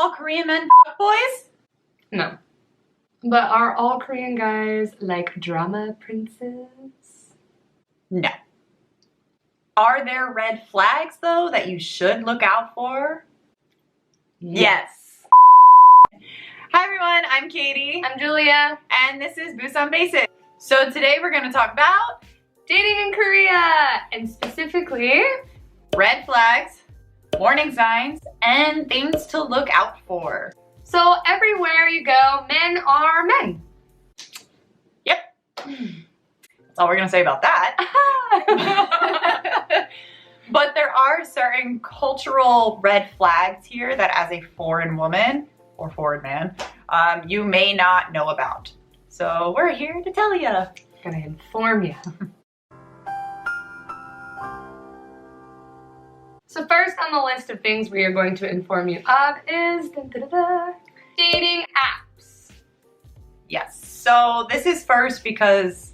all Korean men boys? No. But are all Korean guys like drama princes? No. Are there red flags, though, that you should look out for? Yes. Hi, everyone. I'm Katie. I'm Julia. And this is Busan Basics. So today we're going to talk about Dating in Korea, and specifically red flags, warning signs, and things to look out for. So everywhere you go, men are men. Yep. That's all we're going to say about that. But there are certain cultural red flags here that as a foreign woman or foreign man, you may not know about. So we're here to tell you. Gonna inform you. So first on the list of things we are going to inform you of is dating apps. Yes. So this is first because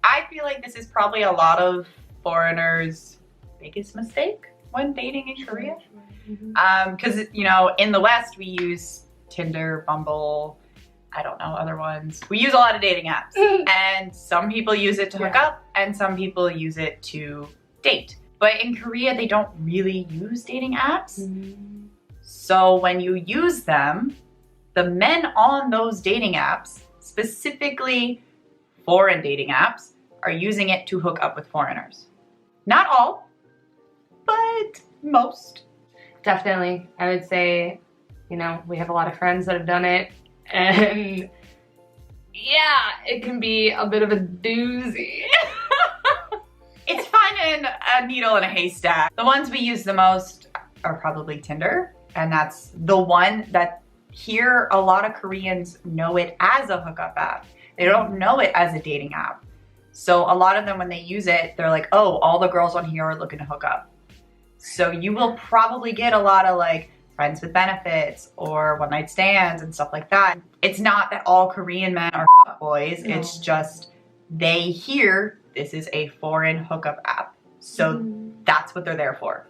I feel like this is probably a lot of foreigners' biggest mistake when dating in Korea. Because, you know, in the West, we use Tinder, Bumble, I don't know, other ones. We use a lot of dating apps. And some people use it to hook up, and some people use it to date. But in Korea, they don't really use dating apps. So when you use them, the men on those dating apps, specifically foreign dating apps, are using it to hook up with foreigners. Not all, but most. Definitely. I would say, you know, we have a lot of friends that have done it, and yeah, it can be a bit of a doozy. It's finding a needle in a haystack. The ones we use the most are probably Tinder, and that's the one that here a lot of Koreans know it as a hookup app. They don't know it as a dating app. So a lot of them, when they use it, they're like, oh, all the girls on here are looking to hook up. So you will probably get a lot of like friends with benefits or one night stands and stuff like that. It's not that all Korean men are boys. No. It's just they hear this is a foreign hookup app. So that's what they're there for.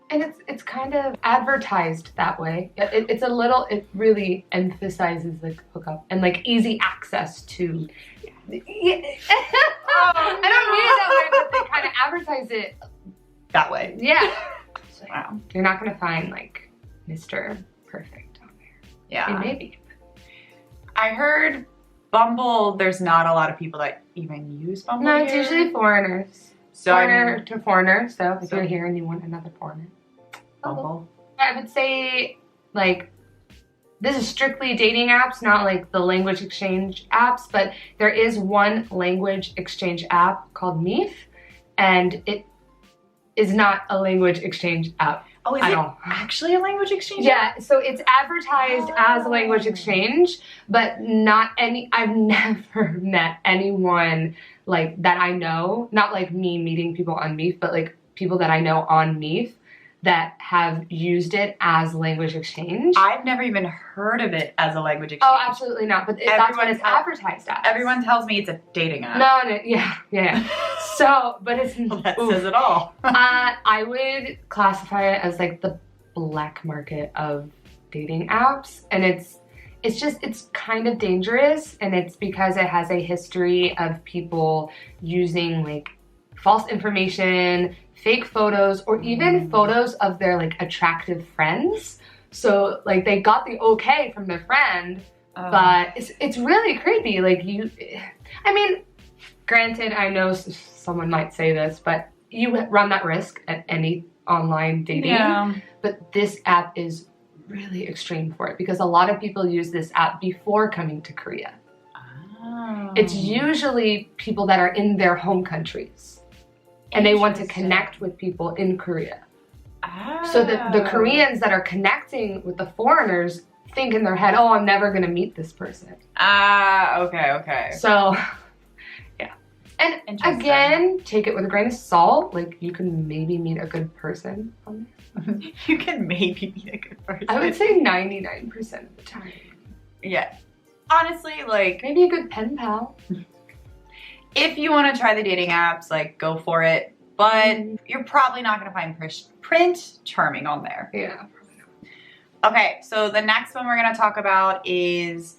And it's kind of advertised that way. It's a little, it really emphasizes like hookup and like easy access to. I don't mean it that way, but they kind of advertise it that way. Yeah. So, wow. You're not gonna find like Mr. Perfect on there. Yeah. It may be. I heard Bumble, there's not a lot of people that even use Bumble. No, it's here. usually foreigners. So Foreigner to foreigner. So if you're here and you want another foreigner. Bumble. I would say like this is strictly dating apps, not like the language exchange apps, but there is one language exchange app called Meef, and it is not a language exchange app. Oh, is at it all. Actually a language exchange? Yeah, so it's advertised as a language exchange, but not any, I've never met anyone like that I know, not like me meeting people on Meef, but like people that I know on Meef that have used it as language exchange. I've never even heard of it as a language exchange. Oh, absolutely not, but that's what it's advertised as. Everyone tells me it's a dating app. No, yeah. So, but it's... Well, that says it all. I would classify it as like the black market of dating apps, and it's kind of dangerous, and it's because it has a history of people using like false information, fake photos, or even photos of their like attractive friends. So like they got the okay from their friend, but it's really creepy. Like I mean, granted, I know someone might say this, but you run that risk at any online dating. Yeah. But this app is really extreme for it because a lot of people use this app before coming to Korea. Oh. It's usually people that are in their home countries. And they want to connect with people in Korea. So the Koreans that are connecting with the foreigners think in their head, oh, I'm never gonna meet this person. Okay. So, yeah. And again, take it with a grain of salt. Like, you can maybe meet a good person on there. You can maybe meet a good person. I would say 99% of the time. Yeah. Honestly, like... maybe a good pen pal. If you want to try the dating apps, like, go for it. But you're probably not going to find Prince Charming on there. Yeah. Okay, so the next one we're gonna talk about is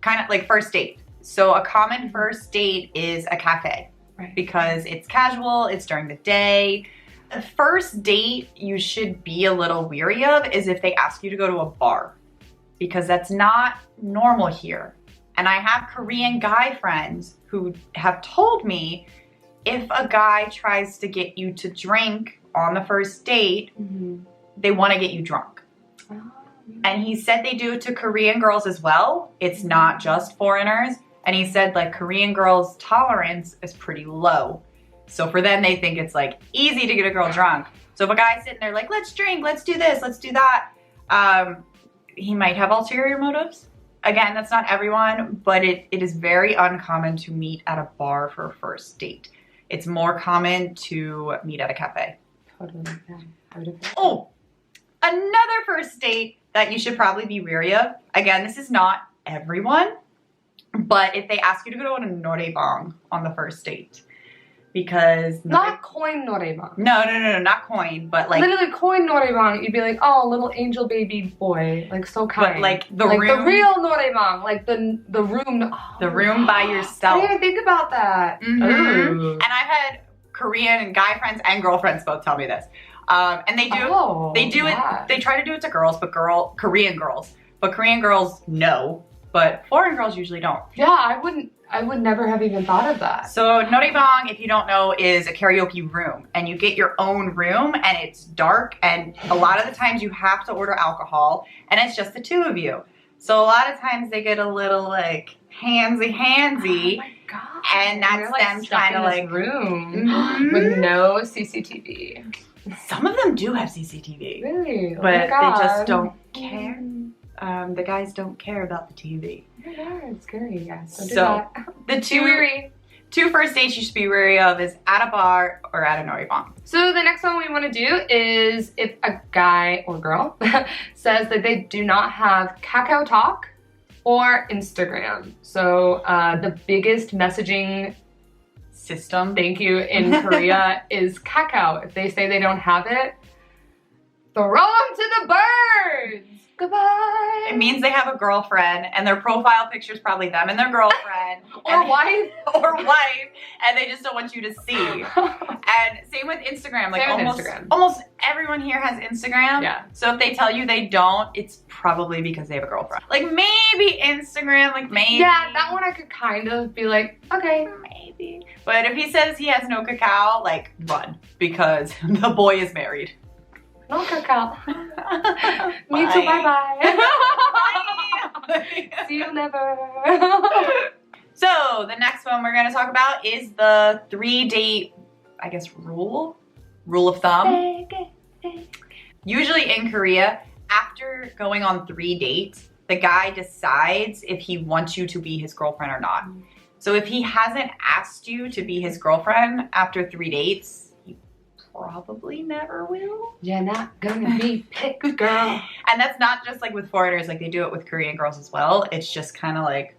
kind of like first date. So a common first date is a cafe. Right. Because it's casual, it's during the day. The first date you should be a little weary of is if they ask you to go to a bar, because that's not normal here. And I have Korean guy friends who have told me if a guy tries to get you to drink on the first date, they want to get you drunk. And he said they do it to Korean girls as well. It's not just foreigners. And he said like Korean girls' tolerance is pretty low. So for them, they think it's like easy to get a girl drunk. So if a guy's sitting there like, let's drink, let's do this, let's do that, he might have ulterior motives. Again, that's not everyone, but it is very uncommon to meet at a bar for a first date. It's more common to meet at a cafe. Totally. Yeah. Oh, another first date that you should probably be wary of. Again, this is not everyone, but if they ask you to go to a noraebang on the first date, because not coin noraebang. No, not coin, but like literally coin noraebang. You'd be like, oh, little angel baby boy, like so kind. But like the like room, the real noraebang, like the room, the room by yourself. I didn't even think about that. And I've had Korean guy friends and girlfriends both tell me this, and they do it. They try to do it to girls, but Korean girls, no, but foreign girls usually don't. Yeah, I would never have even thought of that. So noraebang, if you don't know, is a karaoke room, and you get your own room, and it's dark, and a lot of the times you have to order alcohol, and it's just the two of you. So a lot of times they get a little like handsy. Oh my God. And that's like them trying to like room with no CCTV. Some of them do have CCTV, Really, but they just don't care. The guys don't care about the TV. Oh my God, it's scary, guys. Don't do So that. the two first dates you should be wary of is at a bar or at a noraebang. So the next one we want to do is if a guy or girl says that they do not have Kakao Talk or Instagram. So the biggest messaging System. thank you in Korea is Kakao. If they say they don't have it, throw them to the birds. Goodbye. It means they have a girlfriend, and their profile picture is probably them and their girlfriend. Or wife. Or wife, and they just don't want you to see. And same with Instagram. Like almost everyone here has Instagram. Yeah. So if they tell you they don't, it's probably because they have a girlfriend. Like maybe Instagram, like maybe. Yeah, that one I could kind of be like, okay. Maybe. But if he says he has no cacao, like run, because the boy is married. No cacao. Me too, bye-bye. Bye. See you never. So the next one we're gonna talk about is the 3-date, I guess, rule of thumb. Usually in Korea, after going on 3 dates, the guy decides if he wants you to be his girlfriend or not. So if he hasn't asked you to be his girlfriend after 3 dates, probably never will. You're not gonna be picked, girl. And that's not just like with foreigners, like they do it with Korean girls as well. It's just kind of like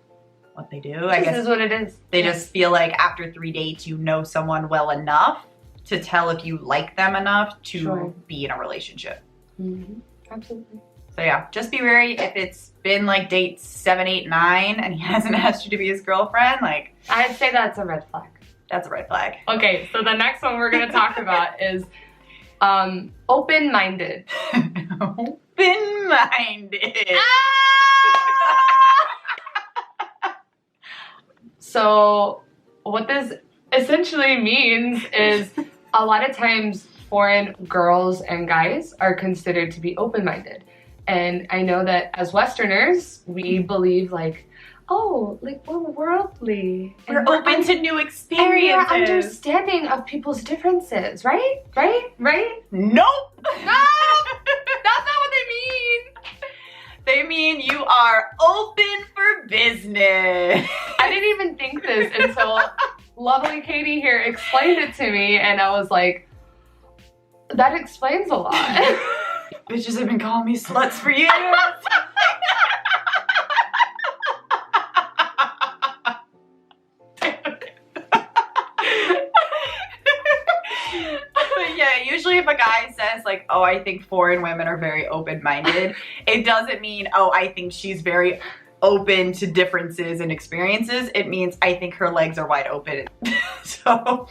what they do. I guess this is what it is. They just feel like after 3 dates, you know someone well enough to tell if you like them enough to be in a relationship. Absolutely. So yeah, just be wary if it's been like dates 7, 8, 9 and he hasn't asked you to be his girlfriend. Like I'd say that's a red flag. That's a red flag. Okay, so the next one we're gonna talk about is open-minded. Open-minded. So what this essentially means is a lot of times foreign girls and guys are considered to be open-minded. And I know that as Westerners, we believe like, oh, like we're worldly. We're open to new experiences. And we're understanding of people's differences, right? Right? Nope. No! That's not what they mean. They mean you are open for business. I didn't even think this until lovely Katie here explained it to me, and I was like, that explains a lot. Bitches have been calling me sluts for years. But yeah, usually if a guy says like, oh, I think foreign women are very open-minded, it doesn't mean, oh, I think she's very open to differences and experiences. It means I think her legs are wide open. So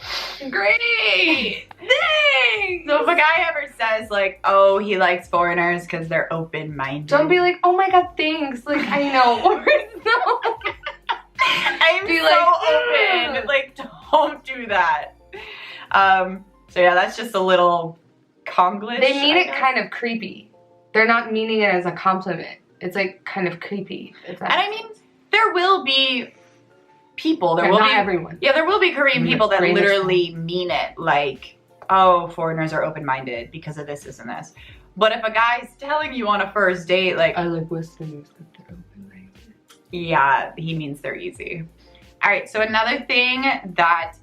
Great! Thanks! so if a guy ever says like, oh, he likes foreigners because they're open-minded, Don't be like, oh my god, thanks. Like, I know. Or no. I'm Be so like, open. Like, don't do that. So yeah, that's just a little Konglish. They mean I it guess. kind of creepy. They're not meaning it as a compliment. It's like kind of creepy. And I mean, there will be people. There will not be everyone. Yeah, there will be Korean people that Grain of literally mean it. Like, oh, foreigners are open-minded because of this, and this. But if a guy's telling you on a first date, like, I like Westerners, but they're open-minded. yeah, he means they're easy. All right, so another thing that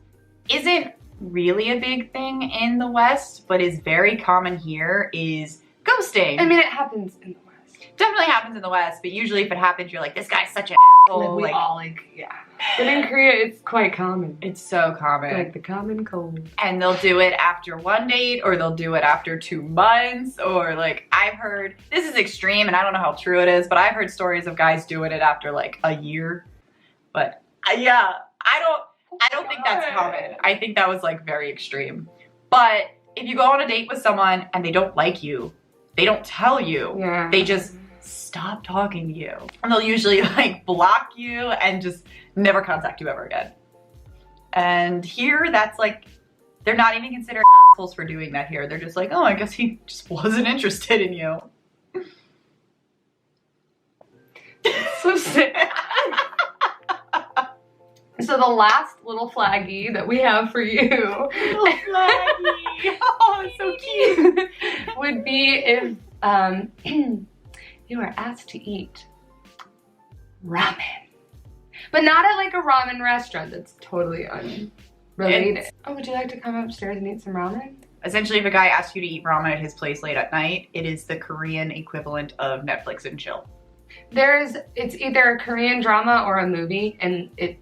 isn't really a big thing in the West, but is very common here is ghosting. I mean, it happens in the West. Definitely happens in the West, but usually if it happens, you're like, this guy's such an asshole. Like, we all yeah. But in Korea, it's quite common. It's so common. Like the common cold. And they'll do it after one date, or they'll do it after 2 months, or like I've heard, this is extreme and I don't know how true it is, but I've heard stories of guys doing it after like a year. But yeah, I don't think that's common. I think that was like very extreme. But if you go on a date with someone and they don't like you, they don't tell you. Yeah. They just stop talking to you. And they'll usually like block you and just never contact you ever again. And here, that's like, they're not even considered assholes for doing that here. They're just like, oh, I guess he just wasn't interested in you. So sick. So the last little flaggy that we have for you Little flaggy. Oh, it's so cute. would be if you were asked to eat ramen. But not at like a ramen restaurant. That's totally unrelated. Oh, would you like to come upstairs and eat some ramen? Essentially, if a guy asks you to eat ramen at his place late at night, it is the Korean equivalent of Netflix and chill. It's either a Korean drama or a movie, and it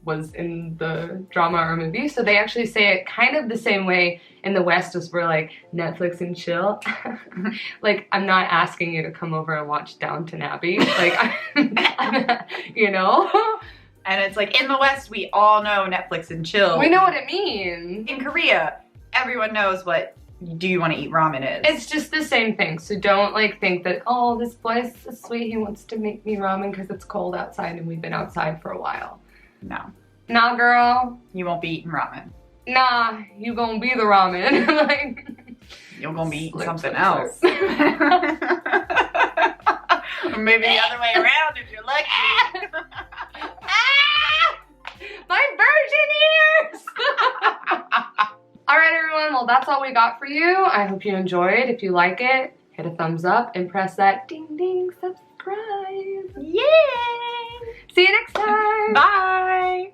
was in the drama or movie, so they actually say it kind of the same way in the West as we're like Netflix and chill. Like, I'm not asking you to come over and watch Downton Abbey, like, you know? And it's like, in the West, we all know Netflix and chill. We know what it means. In Korea, everyone knows what do you want to eat ramen is. It's just the same thing, so don't like think that, oh, this boy's so sweet, he wants to make me ramen because it's cold outside and we've been outside for a while. No. Nah, girl. You won't be eating ramen. Nah, you gonna be the ramen. Like, You're gonna be eating slip, something slip, else. slip. Or maybe the other way around if you're lucky. My virgin ears! Alright everyone, well that's all we got for you. I hope you enjoyed. If you like it, hit a thumbs up and press that ding ding subscribe. Yay! See you next time! Bye!